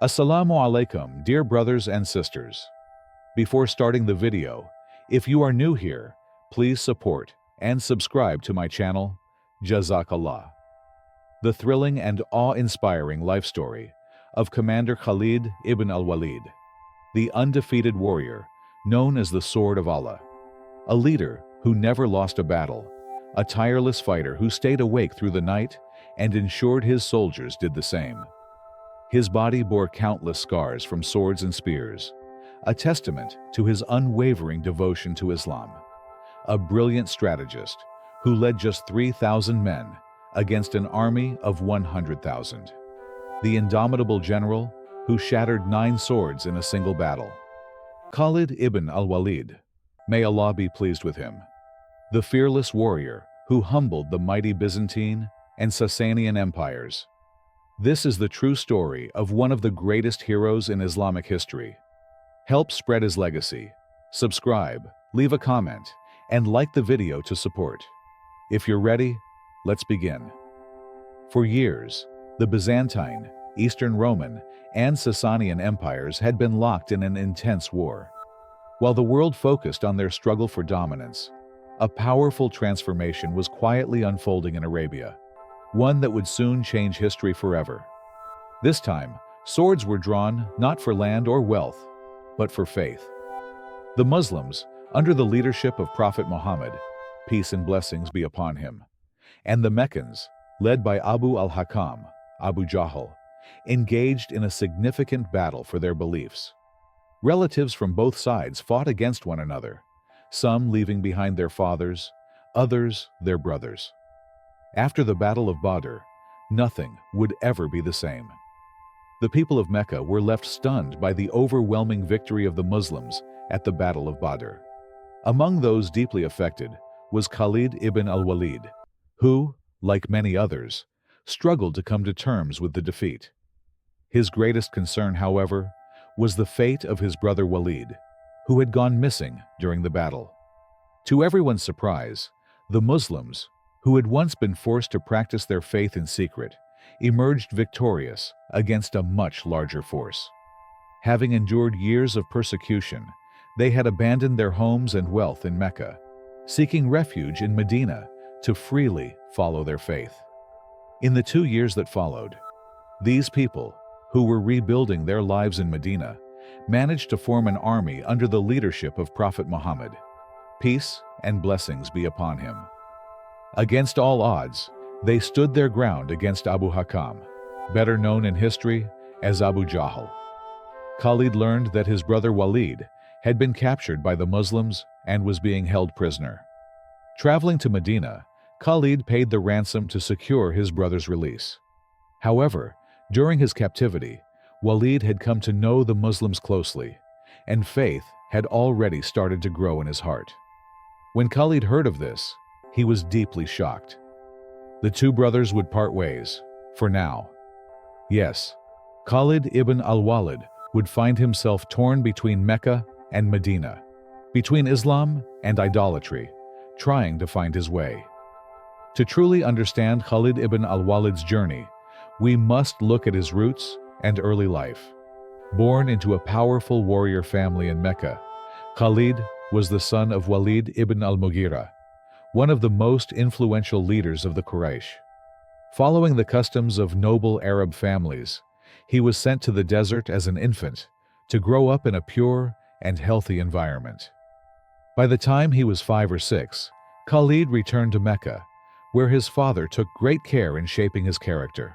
Assalamu alaikum, dear brothers and sisters. Before starting the video, if you are new here, please support and subscribe to my channel, Jazakallah. The thrilling and awe-inspiring life story of Commander Khalid Ibn Walid, the undefeated warrior known as the Sword of Allah, a leader who never lost a battle, a tireless fighter who stayed awake through the night and ensured his soldiers did the same. His body bore countless scars from swords and spears, a testament to his unwavering devotion to Islam. A brilliant strategist who led just 3,000 men against an army of 100,000. The indomitable general who shattered 9 swords in a single battle. Khalid Ibn Walid, may Allah be pleased with him. The fearless warrior who humbled the mighty Byzantine and Sasanian empires. This is the true story of one of the greatest heroes in Islamic history. Help spread his legacy. Subscribe, leave a comment, and like the video to support. If you're ready, let's begin. For years, the Byzantine, Eastern Roman, and Sasanian empires had been locked in an intense war. While the world focused on their struggle for dominance, a powerful transformation was quietly unfolding in Arabia, one that would soon change history forever. This time, swords were drawn not for land or wealth, but for faith. The Muslims, under the leadership of Prophet Muhammad, peace and blessings be upon him, and the Meccans, led by Abu al-Hakam, Abu Jahl, engaged in a significant battle for their beliefs. Relatives from both sides fought against one another, some leaving behind their fathers, others their brothers. After the Battle of Badr, nothing would ever be the same. The people of Mecca were left stunned by the overwhelming victory of the Muslims at the Battle of Badr. Among those deeply affected was Khalid Ibn Walid, who, like many others, struggled to come to terms with the defeat. His greatest concern, however, was the fate of his brother Walid, who had gone missing during the battle. To everyone's surprise, the Muslims, who had once been forced to practice their faith in secret, emerged victorious against a much larger force. Having endured years of persecution, they had abandoned their homes and wealth in Mecca, seeking refuge in Medina to freely follow their faith. In the 2 years that followed, these people, who were rebuilding their lives in Medina, managed to form an army under the leadership of Prophet Muhammad. Peace and blessings be upon him. Against all odds, they stood their ground against Abu Hakam, better known in history as Abu Jahl. Khalid learned that his brother Walid had been captured by the Muslims and was being held prisoner. Traveling to Medina, Khalid paid the ransom to secure his brother's release. However, during his captivity, Walid had come to know the Muslims closely, and faith had already started to grow in his heart. When Khalid heard of this, he was deeply shocked. The two brothers would part ways, for now. Yes, Khalid Ibn Walid would find himself torn between Mecca and Medina, between Islam and idolatry, trying to find his way. To truly understand Khalid Ibn Walid's journey, we must look at his roots and early life. Born into a powerful warrior family in Mecca, Khalid was the son of Walid ibn al-Mughira, one of the most influential leaders of the Quraysh. Following the customs of noble Arab families, he was sent to the desert as an infant to grow up in a pure and healthy environment. By the time he was 5 or 6, Khalid returned to Mecca, where his father took great care in shaping his character.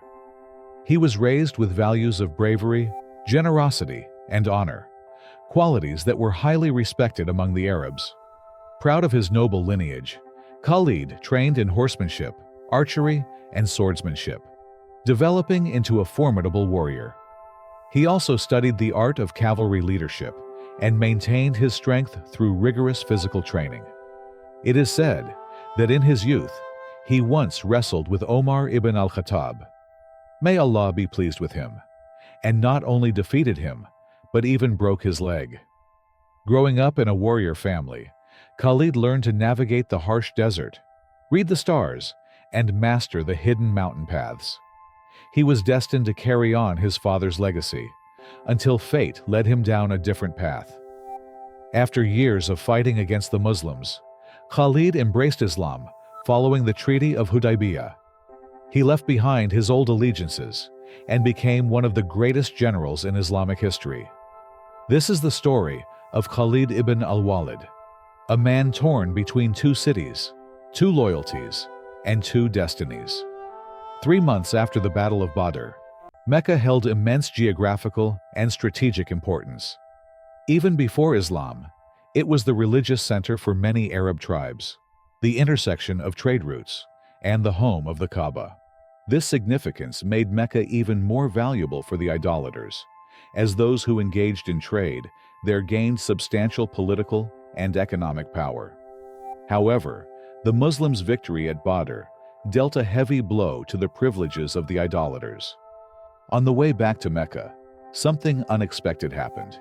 He was raised with values of bravery, generosity, and honor, qualities that were highly respected among the Arabs. Proud of his noble lineage, Khalid trained in horsemanship, archery, and swordsmanship, developing into a formidable warrior. He also studied the art of cavalry leadership and maintained his strength through rigorous physical training. It is said that in his youth, he once wrestled with Omar ibn al-Khattab. May Allah be pleased with him, and not only defeated him, but even broke his leg. Growing up in a warrior family, Khalid learned to navigate the harsh desert, read the stars, and master the hidden mountain paths. He was destined to carry on his father's legacy, until fate led him down a different path. After years of fighting against the Muslims, Khalid embraced Islam following the Treaty of Hudaybiyah. He left behind his old allegiances and became one of the greatest generals in Islamic history. This is the story of Khalid ibn al-Walid, a man torn between two cities, two loyalties, and two destinies. 3 months after the Battle of Badr, Mecca held immense geographical and strategic importance. Even before Islam, it was the religious center for many Arab tribes, the intersection of trade routes, and the home of the Kaaba. This significance made Mecca even more valuable for the idolaters, as those who engaged in trade there gained substantial political and economic power. However, the Muslims' victory at Badr dealt a heavy blow to the privileges of the idolaters. On the way back to Mecca, something unexpected happened.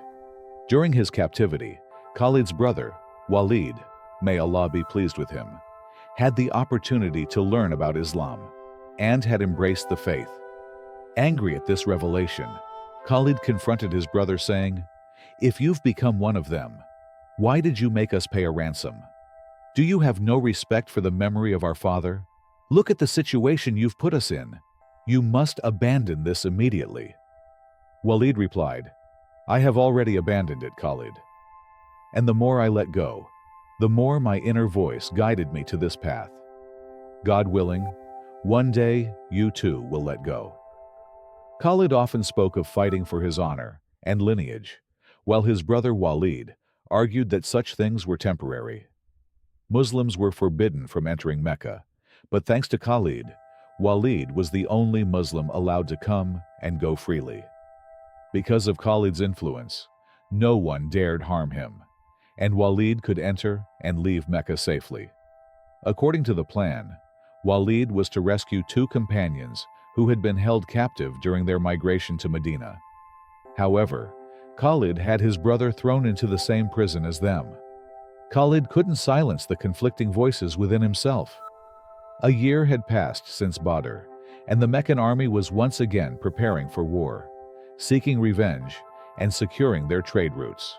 During his captivity, Khalid's brother, Walid, may Allah be pleased with him, had the opportunity to learn about Islam and had embraced the faith. Angry at this revelation, Khalid confronted his brother saying, "If you've become one of them, why did you make us pay a ransom? Do you have no respect for the memory of our father? Look at the situation you've put us in. You must abandon this immediately." Walid replied, "I have already abandoned it, Khalid. And the more I let go, the more my inner voice guided me to this path. God willing, one day you too will let go." Khalid often spoke of fighting for his honor and lineage, while his brother Walid argued that such things were temporary. Muslims were forbidden from entering Mecca, but thanks to Khalid, Walid was the only Muslim allowed to come and go freely. Because of Khalid's influence, no one dared harm him, and Walid could enter and leave Mecca safely. According to the plan, Walid was to rescue 2 companions who had been held captive during their migration to Medina. However, Khalid had his brother thrown into the same prison as them. Khalid couldn't silence the conflicting voices within himself. A year had passed since Badr, and the Meccan army was once again preparing for war, seeking revenge and securing their trade routes.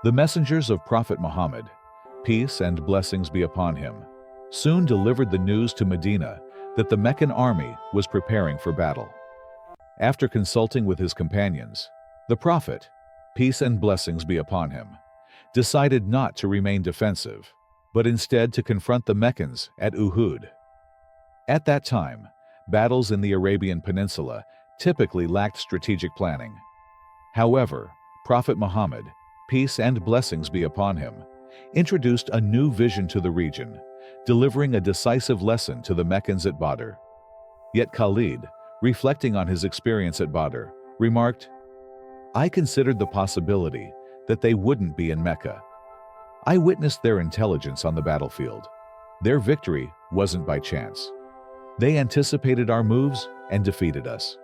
The messengers of Prophet Muhammad, peace and blessings be upon him, soon delivered the news to Medina that the Meccan army was preparing for battle. After consulting with his companions, the Prophet, peace and blessings be upon him, decided not to remain defensive, but instead to confront the Meccans at Uhud. At that time, battles in the Arabian Peninsula typically lacked strategic planning. However, Prophet Muhammad, peace and blessings be upon him, introduced a new vision to the region, delivering a decisive lesson to the Meccans at Badr. Yet Khalid, reflecting on his experience at Badr, remarked, "I considered the possibility that they wouldn't be in Mecca. I witnessed their intelligence on the battlefield. Their victory wasn't by chance. They anticipated our moves and defeated us."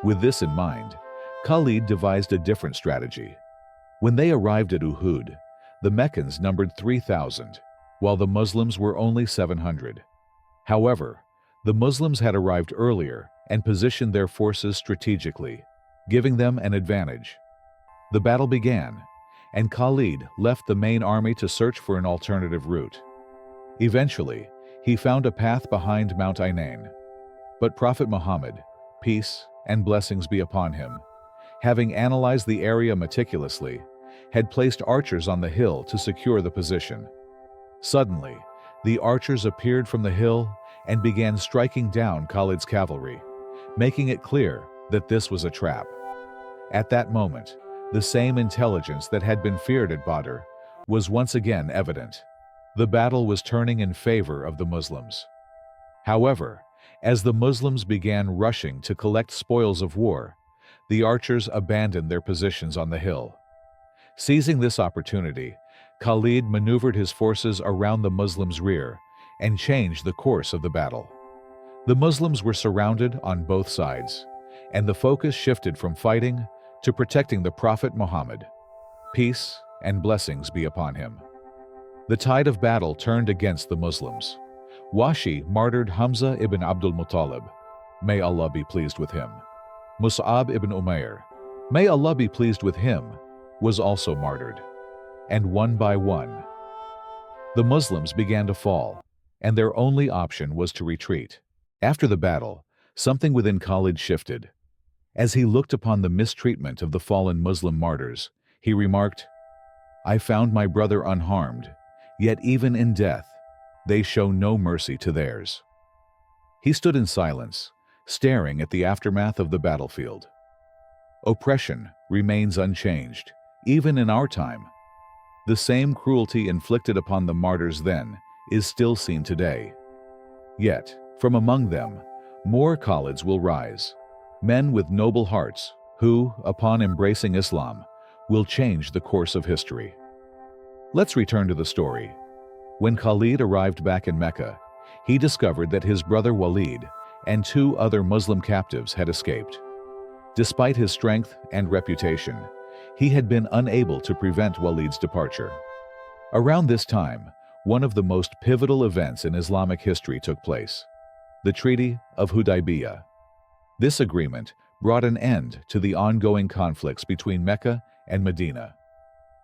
With this in mind, Khalid devised a different strategy. When they arrived at Uhud, the Meccans numbered 3,000, while the Muslims were only 700. However, the Muslims had arrived earlier and positioned their forces strategically, giving them an advantage. The battle began, and Khalid left the main army to search for an alternative route. Eventually, he found a path behind Mount Ainain. But Prophet Muhammad, peace and blessings be upon him, having analyzed the area meticulously, had placed archers on the hill to secure the position. Suddenly, the archers appeared from the hill and began striking down Khalid's cavalry, making it clear that this was a trap. At that moment, the same intelligence that had been feared at Badr was once again evident. The battle was turning in favor of the Muslims. However, as the Muslims began rushing to collect spoils of war, the archers abandoned their positions on the hill. Seizing this opportunity, Khalid maneuvered his forces around the Muslims' rear and changed the course of the battle. The Muslims were surrounded on both sides, and the focus shifted from fighting to protecting the Prophet Muhammad. Peace and blessings be upon him. The tide of battle turned against the Muslims. Washi martyred Hamza ibn Abdul Muttalib, may Allah be pleased with him. Mus'ab ibn Umair, may Allah be pleased with him, was also martyred. And one by one, the Muslims began to fall, and their only option was to retreat. After the battle, something within Khalid shifted. As he looked upon the mistreatment of the fallen Muslim martyrs, he remarked, "I found my brother unharmed, yet even in death, they show no mercy to theirs." He stood in silence, staring at the aftermath of the battlefield. Oppression remains unchanged, even in our time. The same cruelty inflicted upon the martyrs then is still seen today. Yet, from among them, more Khalids will rise, men with noble hearts who, upon embracing Islam, will change the course of history. Let's return to the story. When Khalid arrived back in Mecca, he discovered that his brother Walid and 2 other Muslim captives had escaped. Despite his strength and reputation, he had been unable to prevent Walid's departure. Around this time, one of the most pivotal events in Islamic history took place: the Treaty of Hudaybiyah. This agreement brought an end to the ongoing conflicts between Mecca and Medina.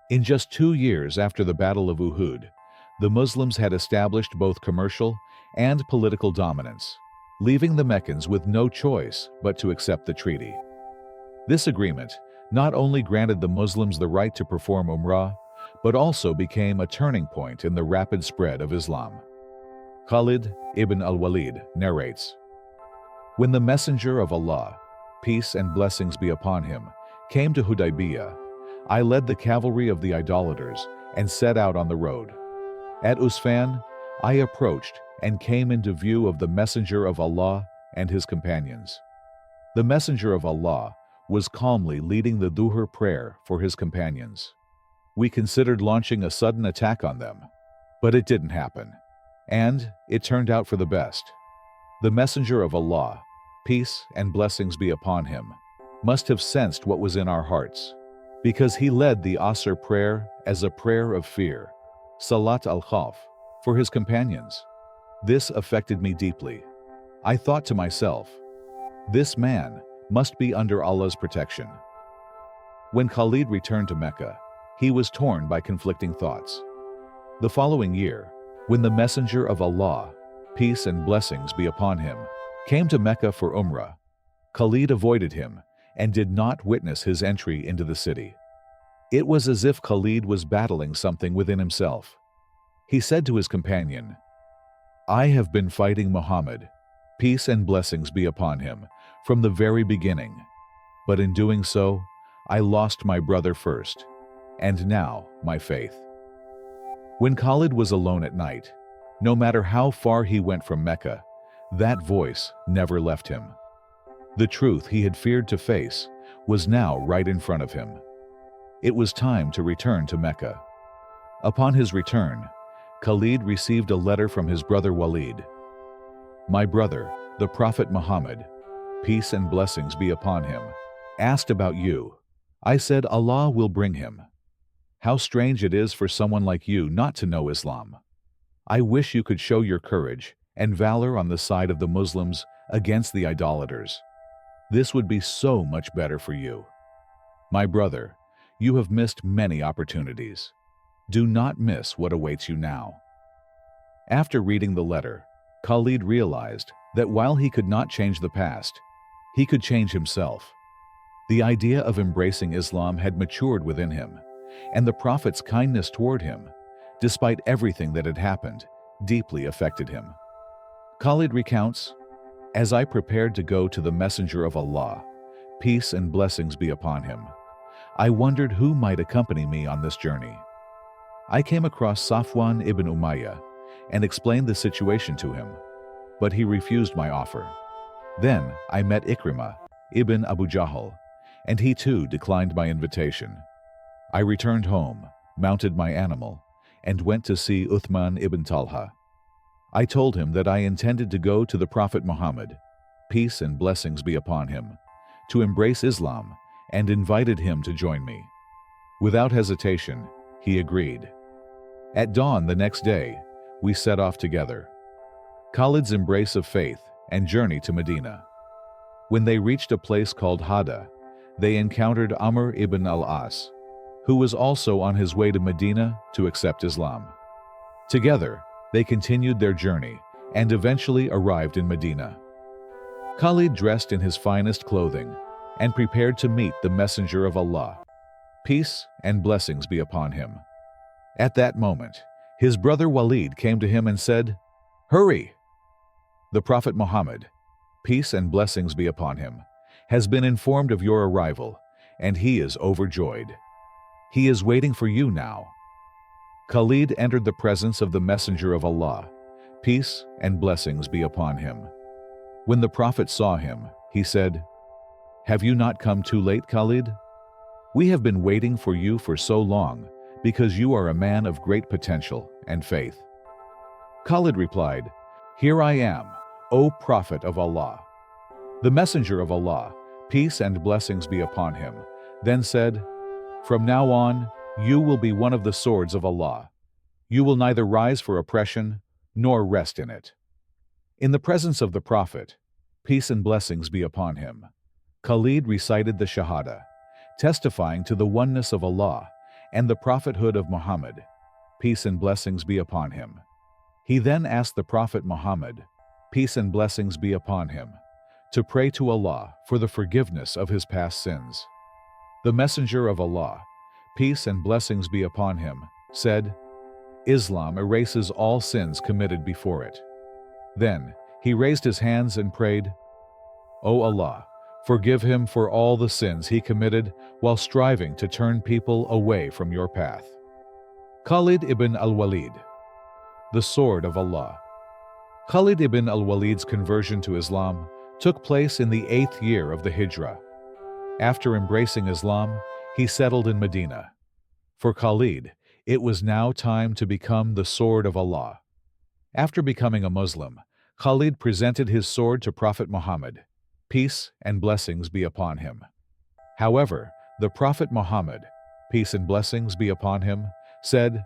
In just 2 years after the Battle of Uhud, the Muslims had established both commercial and political dominance, leaving the Meccans with no choice but to accept the treaty. This agreement not only granted the Muslims the right to perform Umrah, but also became a turning point in the rapid spread of Islam. Khalid Ibn Walid narrates, "When the Messenger of Allah, peace and blessings be upon him, came to Hudaybiyah, I led the cavalry of the idolaters and set out on the road. At Usfan, I approached and came into view of the Messenger of Allah and his companions. The Messenger of Allah was calmly leading the Dhuhr prayer for his companions. We considered launching a sudden attack on them, but it didn't happen, and it turned out for the best. The Messenger of Allah, peace and blessings be upon him, must have sensed what was in our hearts, because he led the Asr prayer as a prayer of fear, Salat al-Khawf, for his companions. This affected me deeply. I thought to myself, this man must be under Allah's protection." When Khalid returned to Mecca, he was torn by conflicting thoughts. The following year, when the Messenger of Allah, peace and blessings be upon him, came to Mecca for Umrah, Khalid avoided him and did not witness his entry into the city. It was as if Khalid was battling something within himself. He said to his companion, "I have been fighting Muhammad, peace and blessings be upon him, from the very beginning, but in doing so, I lost my brother first, and now my faith." When Khalid was alone at night, no matter how far he went from Mecca, that voice never left him. The truth he had feared to face was now right in front of him. It was time to return to Mecca. Upon his return, Khalid received a letter from his brother Walid. "My brother, the Prophet Muhammad, peace and blessings be upon him, asked about you. I said Allah will bring him. How strange it is for someone like you not to know Islam. I wish you could show your courage and valor on the side of the Muslims against the idolaters. This would be so much better for you. My brother, you have missed many opportunities. Do not miss what awaits you now." After reading the letter, Khalid realized that while he could not change the past, he could change himself. The idea of embracing Islam had matured within him, and the Prophet's kindness toward him, despite everything that had happened, deeply affected him. Khalid recounts, "As I prepared to go to the Messenger of Allah, peace and blessings be upon him, I wondered who might accompany me on this journey. I came across Safwan ibn Umayyah and explained the situation to him, but he refused my offer. Then I met Ikrimah ibn Abu Jahl, and he too declined my invitation. I returned home, mounted my animal, and went to see Uthman ibn Talha. I told him that I intended to go to the Prophet Muhammad, peace and blessings be upon him, to embrace Islam, and invited him to join me. Without hesitation, he agreed. At dawn the next day, we set off together. Khalid's embrace of faith and journey to Medina. When they reached a place called Hada, they encountered Amr ibn al-As, who was also on his way to Medina to accept Islam. Together, they continued their journey and eventually arrived in Medina. Khalid dressed in his finest clothing and prepared to meet the Messenger of Allah. Peace and blessings be upon him. At that moment, his brother Walid came to him and said, "Hurry! The Prophet Muhammad, peace and blessings be upon him, has been informed of your arrival, and he is overjoyed. He is waiting for you now." Khalid entered the presence of the Messenger of Allah. Peace and blessings be upon him. When the Prophet saw him, he said, "Have you not come too late, Khalid? We have been waiting for you for so long because you are a man of great potential and faith." Khalid replied, "Here I am, O Prophet of Allah." The Messenger of Allah, peace and blessings be upon him, then said, "From now on, you will be one of the swords of Allah. You will neither rise for oppression nor rest in it." In the presence of the Prophet, peace and blessings be upon him, Khalid recited the Shahada, testifying to the oneness of Allah and the prophethood of Muhammad, peace and blessings be upon him. He then asked the Prophet Muhammad, peace and blessings be upon him, to pray to Allah for the forgiveness of his past sins. The Messenger of Allah, peace and blessings be upon him, said, "Islam erases all sins committed before it." Then he raised his hands and prayed, "O Allah, forgive him for all the sins he committed while striving to turn people away from your path." Khalid ibn al-Walid, the sword of Allah. Khalid ibn al-Walid's conversion to Islam took place in the 8th year of the Hijrah. After embracing Islam, he settled in Medina. For Khalid, it was now time to become the sword of Allah. After becoming a Muslim, Khalid presented his sword to Prophet Muhammad, peace and blessings be upon him. However, the Prophet Muhammad, peace and blessings be upon him, said,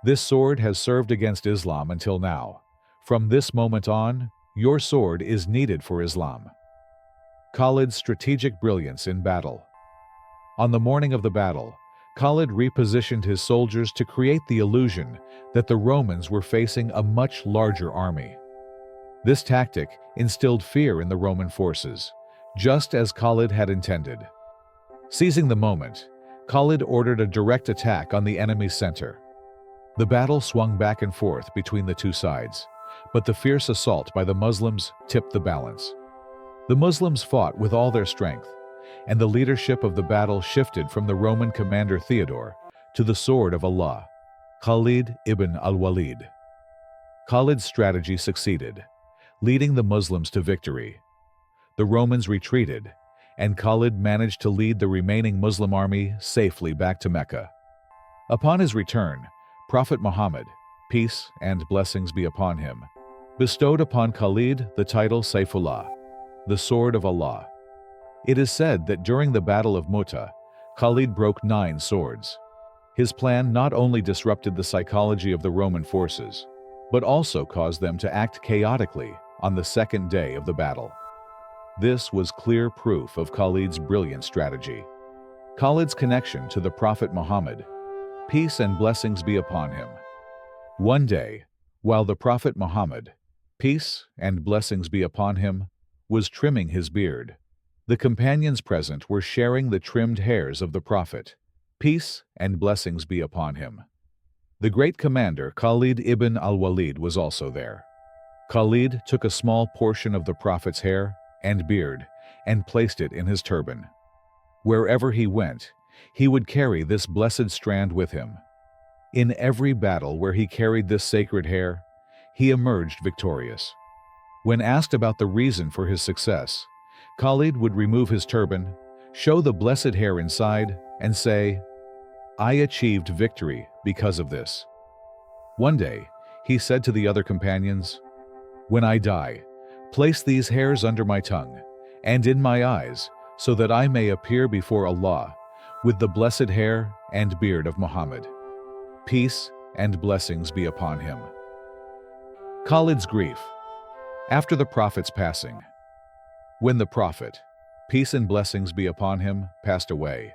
"This sword has served against Islam until now. From this moment on, your sword is needed for Islam." Khalid's strategic brilliance in battle. On the morning of the battle, Khalid repositioned his soldiers to create the illusion that the Romans were facing a much larger army. This tactic instilled fear in the Roman forces, just as Khalid had intended. Seizing the moment, Khalid ordered a direct attack on the enemy's center. The battle swung back and forth between the two sides, but the fierce assault by the Muslims tipped the balance. The Muslims fought with all their strength, and the leadership of the battle shifted from the Roman commander Theodore to the sword of Allah, Khalid ibn al-Walid. Khalid's strategy succeeded, leading the Muslims to victory. The Romans retreated, and Khalid managed to lead the remaining Muslim army safely back to Mecca. Upon his return, Prophet Muhammad, peace and blessings be upon him, bestowed upon Khalid the title Sayfullah, the sword of Allah. It is said that during the Battle of Mu'tah, Khalid broke 9 swords. His plan not only disrupted the psychology of the Roman forces, but also caused them to act chaotically on the second day of the battle. This was clear proof of Khalid's brilliant strategy. Khalid's connection to the Prophet Muhammad, peace and blessings be upon him. One day, while the Prophet Muhammad, peace and blessings be upon him, was trimming his beard, the companions present were sharing the trimmed hairs of the Prophet, peace and blessings be upon him. The great commander Khalid ibn al-Walid was also there. Khalid took a small portion of the Prophet's hair and beard and placed it in his turban. Wherever he went, he would carry this blessed strand with him. In every battle where he carried this sacred hair, he emerged victorious. When asked about the reason for his success, Khalid would remove his turban, show the blessed hair inside, and say, "I achieved victory because of this." One day, he said to the other companions, "When I die, place these hairs under my tongue and in my eyes, so that I may appear before Allah with the blessed hair and beard of Muhammad. Peace and blessings be upon him." Khalid's grief. After the Prophet's passing, when the Prophet, peace and blessings be upon him, passed away.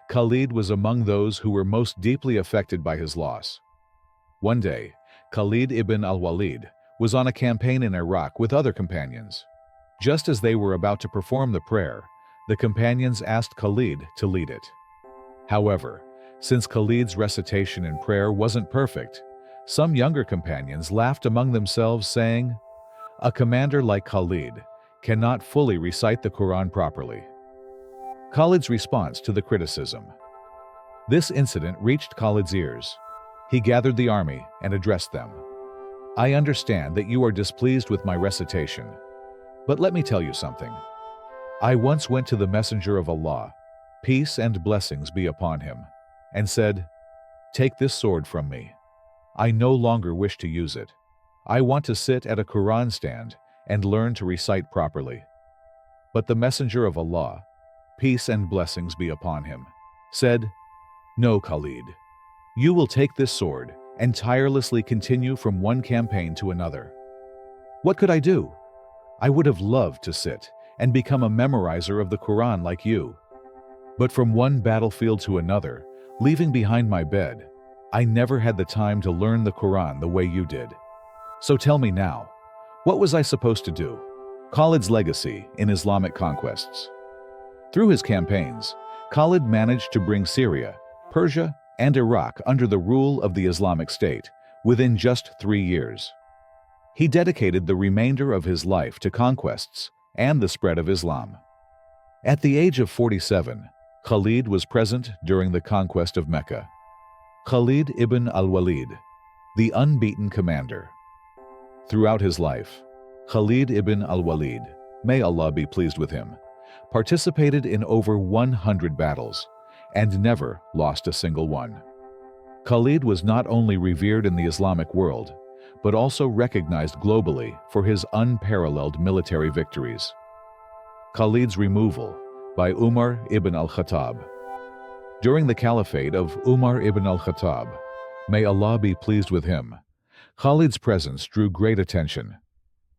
Khalid was among those who were most deeply affected by his loss. One day, Khalid ibn al-Walid was on a campaign in Iraq with other companions. Just as they were about to perform the prayer, the companions asked Khalid to lead it. However, since Khalid's recitation and prayer wasn't perfect, some younger companions laughed among themselves, saying, "A commander like Khalid cannot fully recite the Quran properly." Khalid's response to the criticism. This incident reached Khalid's ears. He gathered the army and addressed them. "I understand that you are displeased with my recitation, but let me tell you something. I once went to the Messenger of Allah, peace and blessings be upon him, and said, 'Take this sword from me. I no longer wish to use it. I want to sit at a Quran stand and learn to recite properly.' But the Messenger of Allah, peace and blessings be upon him, said, 'No, Khalid. You will take this sword and tirelessly continue from one campaign to another.' What could I do? I would have loved to sit and become a memorizer of the Quran like you. But from one battlefield to another, leaving behind my bed, I never had the time to learn the Quran the way you did. So tell me now, what was I supposed to do?" Khalid's legacy in Islamic conquests. Through his campaigns, Khalid managed to bring Syria, Persia, and Iraq under the rule of the Islamic State within just 3 years. He dedicated the remainder of his life to conquests and the spread of Islam. At the age of 47, Khalid was present during the conquest of Mecca. Khalid ibn al-Walid, the unbeaten commander. Throughout his life, Khalid ibn al-Walid, may Allah be pleased with him, participated in over 100 battles and never lost a single one. Khalid was not only revered in the Islamic world, but also recognized globally for his unparalleled military victories. Khalid's removal by Umar ibn al-Khattab. During the caliphate of Umar ibn al-Khattab, may Allah be pleased with him, Khalid's presence drew great attention.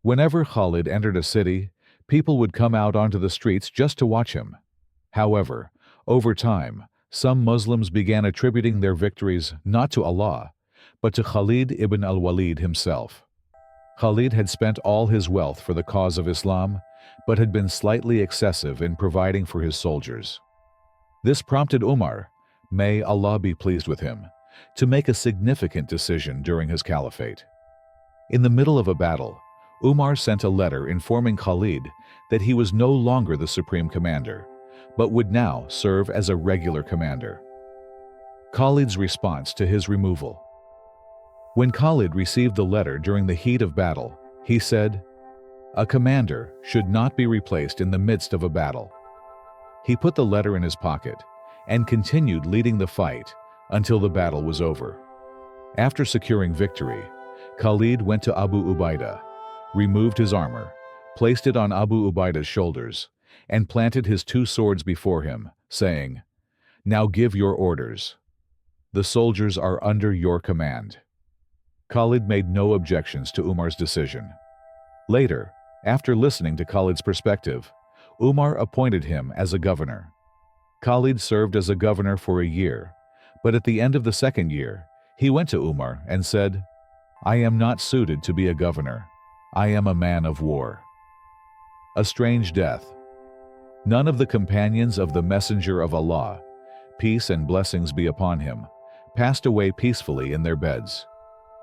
Whenever Khalid entered a city, people would come out onto the streets just to watch him. However, over time, some Muslims began attributing their victories not to Allah, but to Khalid ibn al-Walid himself. Khalid had spent all his wealth for the cause of Islam, but had been slightly excessive in providing for his soldiers. This prompted Umar, may Allah be pleased with him, to make a significant decision during his caliphate. In the middle of a battle, Umar sent a letter informing Khalid that he was no longer the supreme commander, but would now serve as a regular commander. Khalid's response to his removal. When Khalid received the letter during the heat of battle, he said, "A commander should not be replaced in the midst of a battle." He put the letter in his pocket and continued leading the fight until the battle was over. After securing victory, Khalid went to Abu Ubaidah, removed his armor, placed it on Abu Ubaidah's shoulders, and planted his 2 swords before him, saying, "Now give your orders. The soldiers are under your command." Khalid made no objections to Umar's decision. Later, after listening to Khalid's perspective, Umar appointed him as a governor. Khalid served as a governor for a year, but at the end of the 2nd year, he went to Umar and said, "I am not suited to be a governor. I am a man of war." A strange death. None of the companions of the Messenger of Allah, peace and blessings be upon him, passed away peacefully in their beds.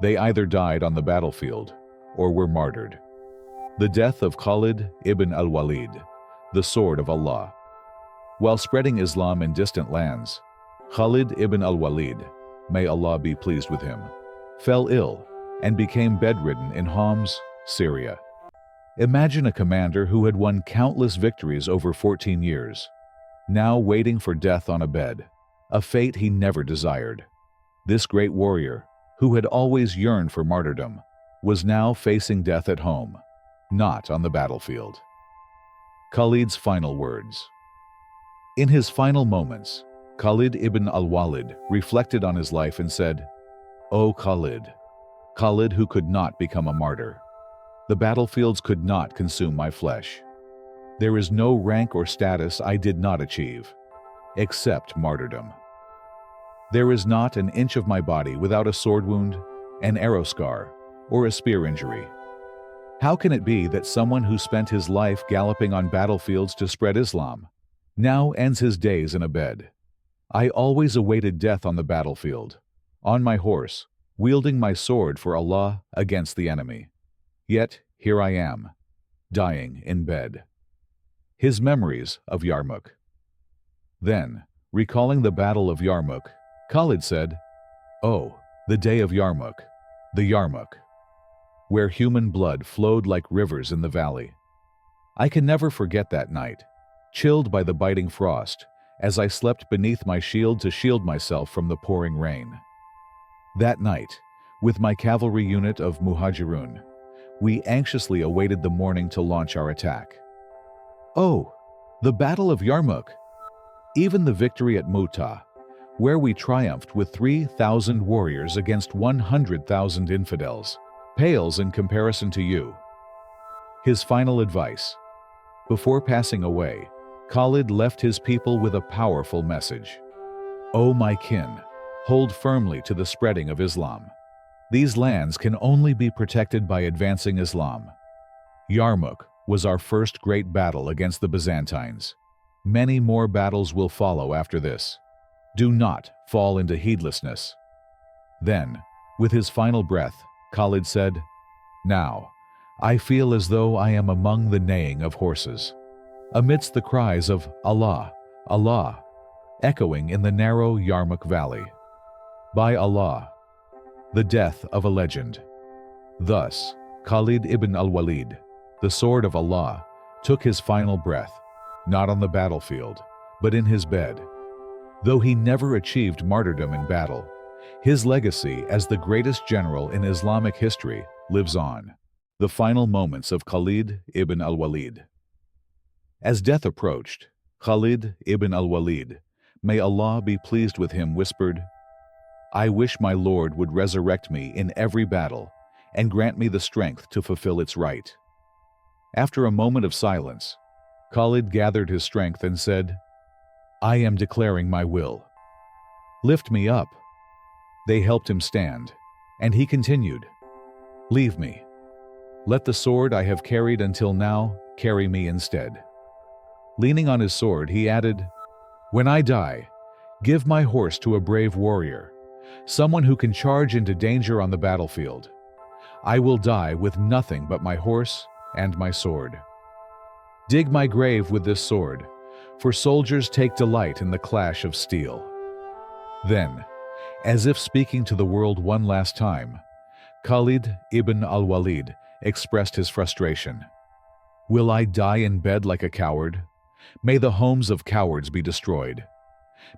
They either died on the battlefield or were martyred. The death of Khalid ibn al-Walid, the sword of Allah. While spreading Islam in distant lands, Khalid ibn al-Walid, may Allah be pleased with him, fell ill and became bedridden in Homs, Syria. Imagine a commander who had won countless victories over 14 years, now waiting for death on a bed, a fate he never desired. This great warrior, who had always yearned for martyrdom, was now facing death at home, not on the battlefield. Khalid's final words. In his final moments, Khalid ibn al-Walid reflected on his life and said, "O Khalid, Khalid who could not become a martyr. The battlefields could not consume my flesh. There is no rank or status I did not achieve, except martyrdom. There is not an inch of my body without a sword wound, an arrow scar, or a spear injury. How can it be that someone who spent his life galloping on battlefields to spread Islam now ends his days in a bed? I always awaited death on the battlefield, on my horse, wielding my sword for Allah against the enemy. Yet here I am, dying in bed. His memories of Yarmouk. Then, recalling the Battle of Yarmouk, Khalid said, "Oh, the day of Yarmouk, the Yarmouk, where human blood flowed like rivers in the valley. I can never forget that night, chilled by the biting frost, as I slept beneath my shield to shield myself from the pouring rain. That night, with my cavalry unit of Muhajirun, we anxiously awaited the morning to launch our attack. Oh, the Battle of Yarmouk! Even the victory at Mu'tah, where we triumphed with 3,000 warriors against 100,000 infidels, pales in comparison to you." His final advice. Before passing away, Khalid left his people with a powerful message. "O my kin, hold firmly to the spreading of Islam. These lands can only be protected by advancing Islam. Yarmouk was our first great battle against the Byzantines. Many more battles will follow after this. Do not fall into heedlessness." Then, with his final breath, Khalid said, "Now, I feel as though I am among the neighing of horses, amidst the cries of Allah, Allah, echoing in the narrow Yarmouk valley. By Allah, the death of a legend." Thus, Khalid ibn al-Walid, the sword of Allah, took his final breath, not on the battlefield, but in his bed. Though he never achieved martyrdom in battle, his legacy as the greatest general in Islamic history lives on. The final moments of Khalid ibn al-Walid. As death approached, Khalid ibn al-Walid, may Allah be pleased with him, whispered, "I wish my Lord would resurrect me in every battle and grant me the strength to fulfill its right." After a moment of silence, Khalid gathered his strength and said, "I am declaring my will. Lift me up." They helped him stand, and he continued, "Leave me. Let the sword I have carried until now carry me instead." Leaning on his sword, he added, "When I die, give my horse to a brave warrior, someone who can charge into danger on the battlefield. I will die with nothing but my horse and my sword. Dig my grave with this sword, for soldiers take delight in the clash of steel." Then, as if speaking to the world one last time, Khalid ibn al-Walid expressed his frustration. "Will I die in bed like a coward? May the homes of cowards be destroyed.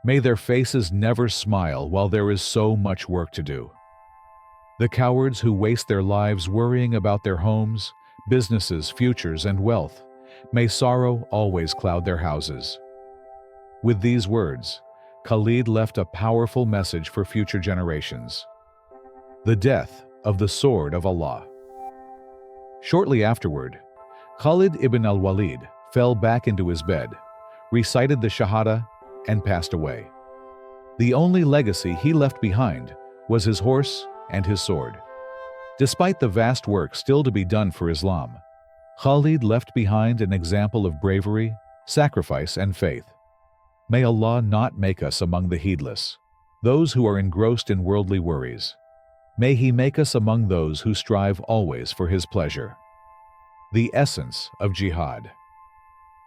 May their faces never smile while there is so much work to do. The cowards who waste their lives worrying about their homes, businesses, futures, and wealth, may sorrow always cloud their houses." With these words, Khalid left a powerful message for future generations. The death of the sword of Allah. Shortly afterward, Khalid ibn al-Walid fell back into his bed, recited the Shahada, and passed away. The only legacy he left behind was his horse and his sword. Despite the vast work still to be done for Islam, Khalid left behind an example of bravery, sacrifice, and faith. May Allah not make us among the heedless, those who are engrossed in worldly worries. May He make us among those who strive always for His pleasure. The essence of jihad.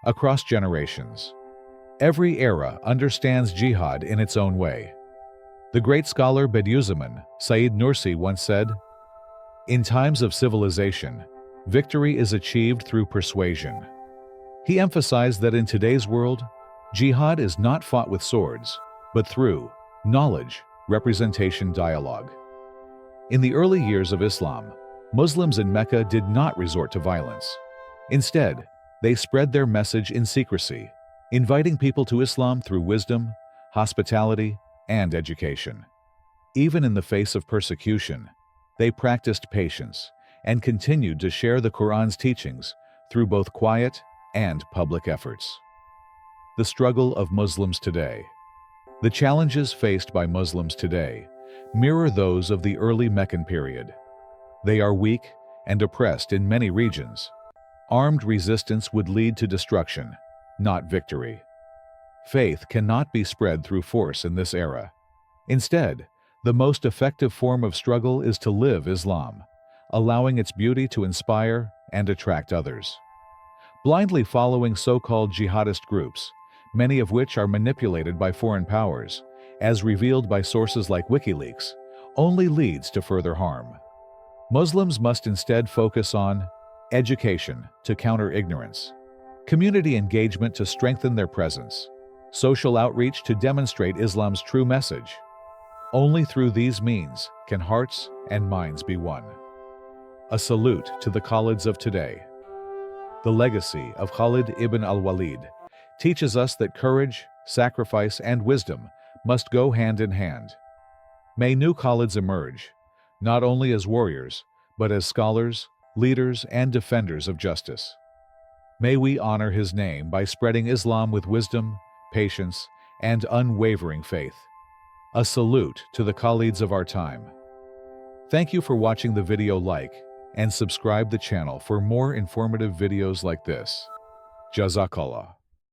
Across generations, every era understands jihad in its own way. The great scholar Bediüzzaman Said Nursi once said, "In times of civilization, victory is achieved through persuasion." He emphasized that in today's world, jihad is not fought with swords, but through knowledge, representation, dialogue. In the early years of Islam, Muslims in Mecca did not resort to violence. Instead, they spread their message in secrecy, inviting people to Islam through wisdom, hospitality, and education. Even in the face of persecution, they practiced patience and continued to share the Quran's teachings through both quiet and public efforts. The struggle of Muslims today. The challenges faced by Muslims today mirror those of the early Meccan period. They are weak and oppressed in many regions. Armed resistance would lead to destruction, not victory. Faith cannot be spread through force in this era. Instead, the most effective form of struggle is to live Islam, allowing its beauty to inspire and attract others. Blindly following so-called jihadist groups, many of which are manipulated by foreign powers, as revealed by sources like WikiLeaks, only leads to further harm. Muslims must instead focus on education to counter ignorance, community engagement to strengthen their presence, social outreach to demonstrate Islam's true message. Only through these means can hearts and minds be won. A salute to the Khalids of today. The legacy of Khalid Ibn Walid teaches us that courage, sacrifice, and wisdom must go hand in hand. May new Khalids emerge, not only as warriors, but as scholars, leaders, and defenders of justice. May we honor his name by spreading Islam with wisdom, patience, and unwavering faith. A salute to the Khalids of our time. Thank you for watching the video. Like and subscribe the channel for more informative videos like this. Jazakallah.